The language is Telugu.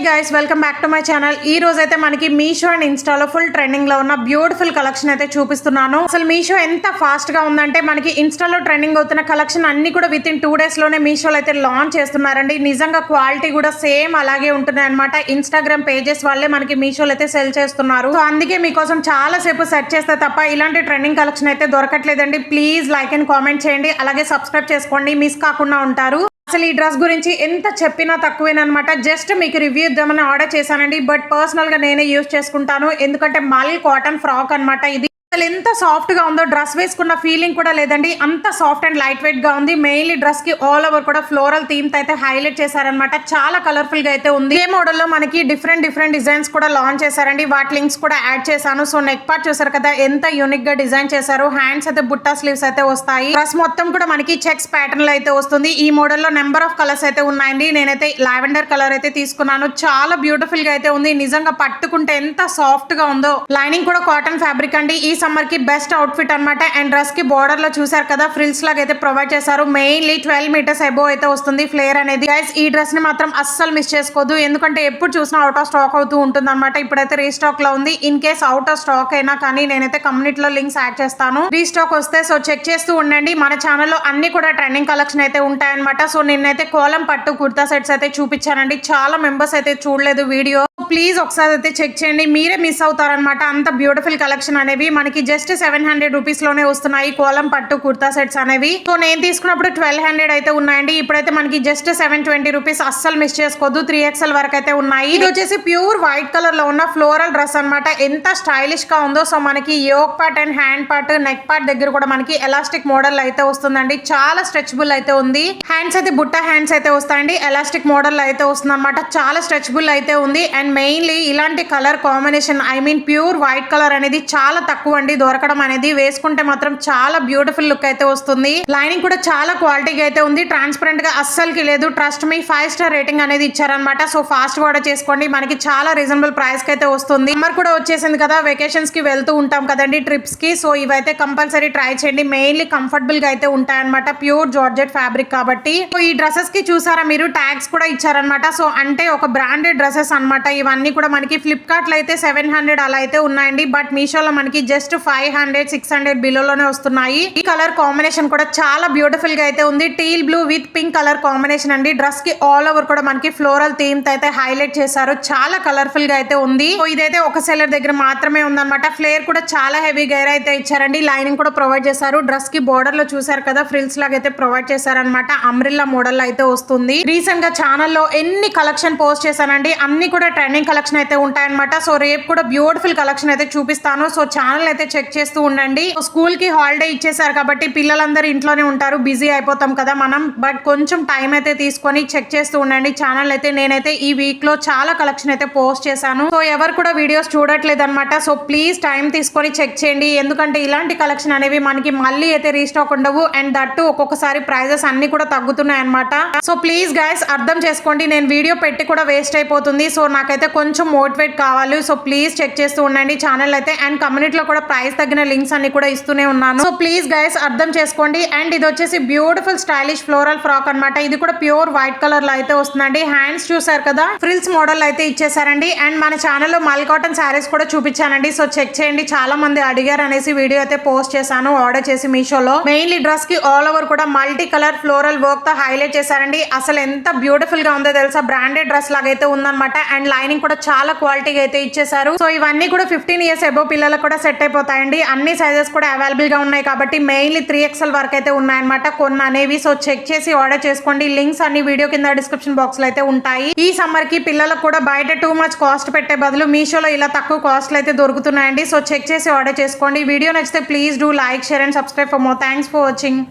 Guys welcome back to my channel. ఈ రోజు అయితే మనకి మీషో అండ్ ఇన్స్టాలో ఫుల్ ట్రెండింగ్ లో ఉన్న బ్యూటిఫుల్ కలెక్షన్ అయితే చూపిస్తున్నాను. అసలు మీషో ఎంత ఫాస్ట్ గా ఉందంటే మనకి ఇన్స్టాలో ట్రెండింగ్ అవుతున్న కలెక్షన్ అన్ని కూడా విత్ ఇన్ 2 days లోనే మీషోలో అయితే లాంచ్ చేస్తున్నారండి. నిజంగా క్వాలిటీ కూడా సేమ్ అలాగే ఉంటున్నాయి అనమాట. ఇన్స్టాగ్రామ్ పేజెస్ వాళ్ళే మనకి మీషోలో అయితే సెల్ చేస్తున్నారు. సో అందుకే మీకోసం చాలా సేపు సెర్చ్ చేస్తే తప్ప ఇలాంటి ట్రెండింగ్ కలెక్షన్ అయితే దొరకట్లేదండి. ప్లీజ్ లైక్ అండ్ కామెంట్ చేయండి, అలాగే సబ్స్క్రైబ్ చేసుకోండి, మిస్ కాకుండా ఉంటారు. అసలు ఈ డ్రెస్ గురించి ఎంత చెప్పినా తక్కువేనమాట. జస్ట్ మీకు రివ్యూ ఇద్దామని ఆర్డర్ చేశానండి. బట్ పర్సనల్ గా నేనే యూజ్ చేసుకుంటాను, ఎందుకంటే మల్ కాటన్ ఫ్రాక్ అనమాట ఇది. అసలు ఎంత సాఫ్ట్ గా ఉందో, డ్రెస్ వేసుకున్న ఫీలింగ్ కూడా లేదండి. అంత సాఫ్ట్ అండ్ లైట్ వెయిట్ గా ఉంది. మెయిన్లీ డ్రెస్ కి ఆల్ ఓవర్ కూడా ఫ్లోరల్ థీమ్ అయితే హైలైట్ చేశారనమాట. చాలా కలర్ఫుల్ గా అయితే ఉంది. ఏ మోడల్ లో మనకి డిఫరెంట్ డిజైన్స్ కూడా లాంచ్ చేశారండి. వాటి లింక్స్ కూడా యాడ్ చేశాను. సో నెక్ పార్ట్ చూసారు కదా ఎంత యూనిక్ గా డిజైన్ చేశారు. హ్యాండ్స్ అయితే బుట్టా స్లీవ్స్ అయితే వస్తాయి. డ్రెస్ మొత్తం కూడా మనకి చెక్స్ ప్యాటర్న్ లో అయితే వస్తుంది. ఈ మోడల్ లో నెంబర్ ఆఫ్ కలర్స్ అయితే ఉన్నాయండి. నేనైతే లావెండర్ కలర్ అయితే తీసుకున్నాను. చాలా బ్యూటిఫుల్ గా అయితే ఉంది. నిజంగా పట్టుకుంటే ఎంత సాఫ్ట్ గా ఉందో. లైనింగ్ కూడా కాటన్ ఫ్యాబ్రిక్ అండి. ఈ సమ్మర్ కి బెస్ట్ అవుట్ఫిట్ అనమాట. అండ్ డ్రెస్ కి బోర్డర్ లో చూసారు కదా ఫ్రిల్స్ లాగా అయితే ప్రొవైడ్ చేశారు. మెయిన్లీ 12 meters అబోవ్ అయితే వస్తుంది ఫ్లేర్ అనేది. గైస్ ఈ డ్రెస్ ని మాత్రం అస్సలు మిస్ చేసుకోవద్దు, ఎందుకంటే ఎప్పుడు చూసినా అవుట్ ఆఫ్ స్టాక్ అవుతూ ఉంటుంది అనమాట. ఇప్పుడైతే రీస్టాక్ లో ఉంది. In case out of stock అయినా కానీ నేనైతే కమ్యూనిటీలో లింక్స్ యాడ్ చేస్తాను. రీస్టాక్ వస్తే సో చెక్ చేస్తూ ఉండండి. మన ఛానల్లో అన్ని కూడా ట్రెండింగ్ కలెక్షన్ అయితే ఉంటాయన్నమాట. సో నిన్నైతే కోలం పట్టు కుర్తా సెట్స్ అయితే చూపించానండి. చాలా మెంబర్స్ అయితే చూడలేదు వీడియో. ప్లీజ్ ఒకసారి అయితే చెక్ చేయండి, మీరే మిస్ అవుతారనమాట. అంత బ్యూటిఫుల్ కలెక్షన్ అనేవి మనకి జస్ట్ 700 రూపీస్ లోనే వస్తున్నాయి కోలం పట్టు కుర్తా సెట్స్ అనేవి. సో నేను తీసుకున్నప్పుడు 1200 అయితే ఉన్నాయండి. ఇప్పుడైతే మనకి జస్ట్ 720 రూపీస్. అస్సలు మిస్ చేసుకోవద్దు. 3XL వరకు అయితే ఉన్నాయి. ఇది వచ్చేసి ప్యూర్ వైట్ కలర్ లో ఉన్న ఫ్లోరల్ డ్రెస్ అనమాట. ఎంత స్టైలిష్ గా ఉందో. సో మనకి యోక్ part and hand part, neck part దగ్గర కూడా మనకి ఎలాస్టిక్ మోడల్ అయితే వస్తుందండి. చాలా స్ట్రెచబుల్ అయితే ఉంది. హ్యాండ్స్ అయితే బుట్ట హ్యాండ్స్ అయితే వస్తాయండి. ఎలాస్టిక్ మోడల్ అయితే వస్తుంది అనమాట. చాలా స్ట్రెచబుల్ అయితే ఉంది. అండ్ మెయిన్లీ ఇలాంటి colour combination pure white colour అనేది చాలా తక్కువ అండి దొరకడం అనేది. వేసుకుంటే మాత్రం చాలా బ్యూటిఫుల్ లుక్ అయితే వస్తుంది. లైనింగ్ కూడా చాలా క్వాలిటీగా అయితే ఉంది. ట్రాన్స్పరెంట్ గా అస్సలకి లేదు. ట్రస్ట్ మీ 5 star రేటింగ్ అనేది ఇచ్చారనమాట. సో ఫాస్ట్ గా ఆర్డర్ చేసుకోండి. మనకి చాలా రీజనబుల్ ప్రైస్ కి అయితే వస్తుంది. సమ్మర్ కూడా వచ్చేసింది కదా, వెకేషన్స్ కి వెళ్తూ ఉంటాం కదండి ట్రిప్స్ కి. సో ఇవైతే కంపల్సరీ ట్రై చేయండి. మెయిన్లీ కంఫర్టబుల్ గా అయితే ఉంటాయన్నమాట. ప్యూర్ జార్జెట్ ఫ్యాబ్రిక్ కాబట్టి. సో ఈ డ్రెస్సెస్ కి చూసారా మీరు ట్యాగ్స్ కూడా ఇచ్చారనమాట. సో అంటే ఒక బ్రాండెడ్ డ్రెస్సెస్ అనమాట. ఇవన్నీ కూడా మనకి ఫ్లిప్కార్ట్ లో అయితే 700 అలా అయితే ఉన్నాయండి. బట్ మీషోలో మనకి జస్ట్ 500 600 బిలోలోనే వస్తున్నాయి. ఈ కలర్ కాంబినేషన్ కూడా చాలా బ్యూటిఫుల్ గా అయితే ఉంది. Teal blue with pink colour combination అండి. డ్రెస్ కి ఆల్ ఓవర్ కూడా మనకి ఫ్లోరల్ థీమ్ అయితే హైలైట్ చేశారు. చాలా కలర్ఫుల్ గా అయితే ఉంది. సో ఇదైతే ఒక సెల్లర్ దగ్గర మాత్రమే ఉందన్నమాట. ఫ్లేర్ కూడా చాలా హెవీ గైర్ అయితే ఇచ్చారండి. లైనింగ్ కూడా ప్రొవైడ్ చేశారు. డ్రెస్ కి బోర్డర్ లో చూసారు కదా ఫ్రిల్స్ లాగా అయితే ప్రొవైడ్ చేశారనమాట. అంబ్రిల్లా మోడల్ అయితే వస్తుంది. రీసెంట్ గా ఛానల్లో ఎన్ని కలెక్షన్ పోస్ట్ చేశానండి. అన్ని కూడా ట్రెండింగ్ కలెక్షన్ అయితే ఉంటాయన్నమాట. సో రేపు కూడా బ్యూటిఫుల్ కలెక్షన్ అయితే చూపిస్తాను. సో ఛానల్ అయితే చెక్ చేస్తూ ఉండండి. స్కూల్ కి హాలిడే ఇచ్చేసారు కాబట్టి పిల్లలందరూ ఇంట్లోనే ఉంటారు, బిజీ అయిపోతాం కదా మనం. బట్ కొంచెం టైం అయితే తీసుకొని చెక్ చేస్తూ ఉండండి ఛానల్ అయితే. నేనైతే ఈ వీక్ లో చాలా కలెక్షన్ అయితే పోస్ట్ చేశాను. సో ఎవరు కూడా వీడియోస్ చూడట్లేదు అనమాట. సో ప్లీజ్ టైం తీసుకొని చెక్ చేయండి, ఎందుకంటే ఇలాంటి కలెక్షన్ అనేవి మనకి మళ్ళీ అయితే రీస్టాక్ ఉండవు. అండ్ దట్టు ఒక్కొక్కసారి ప్రైజెస్ అన్ని కూడా తగ్గుతున్నాయి అనమాట. సో ప్లీజ్ గైస్ అర్థం చేసుకోండి. నేను వీడియో పెట్టి కూడా వేస్ట్ అయిపోతుంది. సో నాకైతే కొంచెం మోటివేట్ కావాలి. సో ప్లీజ్ చెక్ చేస్తూ ఉండండి ఛానల్ అయితే. అండ్ కమ్యూనిటీలో కూడా ప్రైస్ తగ్గిన లింక్స్ అన్ని కూడా ఇస్తూనే ఉన్నాను. సో ప్లీజ్ గైస్ అర్థం చేసుకోండి. అండ్ ఇది వచ్చేసి బ్యూటిఫుల్ స్టైలిష్ ఫ్లోరల్ ఫ్రాక్ అనమాట. ఇది కూడా ప్యూర్ వైట్ కలర్ లో అయితే వస్తుందండి. హ్యాండ్స్ చూసారు కదా ఫ్రిల్స్ మోడల్ అయితే ఇచ్చేసారండి. అండ్ మన ఛానల్లో మల్ కాటన్ శారీస్ కూడా చూపించానండి. సో చెక్ చేయండి. చాలా మంది అడిగారు అనేసి వీడియో అయితే పోస్ట్ చేశాను ఆర్డర్ చేసి మీషోలో. మెయిన్లీ డ్రెస్ కి ఆల్ ఓవర్ కూడా మల్టీ కలర్ ఫ్లోరల్ వర్క్ తో హైలైట్ చేశారండి. అసలు ఎంత బ్యూటిఫుల్ గా ఉందో తెలుసా. బ్రాండెడ్ డ్రెస్ లాగా అయితే ఉందన్నమాట. అండ్ లైనింగ్ కూడా చాలా క్వాలిటీగా అయితే ఇచ్చేసారు. సో ఇవన్నీ కూడా 15 years అబోవ్ పిల్లలకు కూడా సెట్ అయిపోతాయండి. అన్ని సైజెస్ కూడా అవైలబుల్ గా ఉన్నాయి కాబట్టి మెయిన్లీ 3XL వరకు అయితే ఉన్నాయన్నమాట కొన్ని అనేవి. సో చెక్ చేసి ఆర్డర్ చేసుకోండి. లింక్స్ అన్ని వీడియో కింద డిస్క్రిప్షన్ బాక్స్ లో అయితే ఉంటాయి. ఈ సమ్మర్ కి పిల్లలకు కూడా బయట టూ మచ్ కాస్ట్ పెట్టే బదులు మీషోలో ఇలా తక్కువ కాస్ట్ లో అయితే దొరుకుతున్నాయండి. సో చెక్ చేసి ఆర్డర్ చేసుకోండి. వీడియో నచ్చితే please do like, share and subscribe for more. Thanks for watching.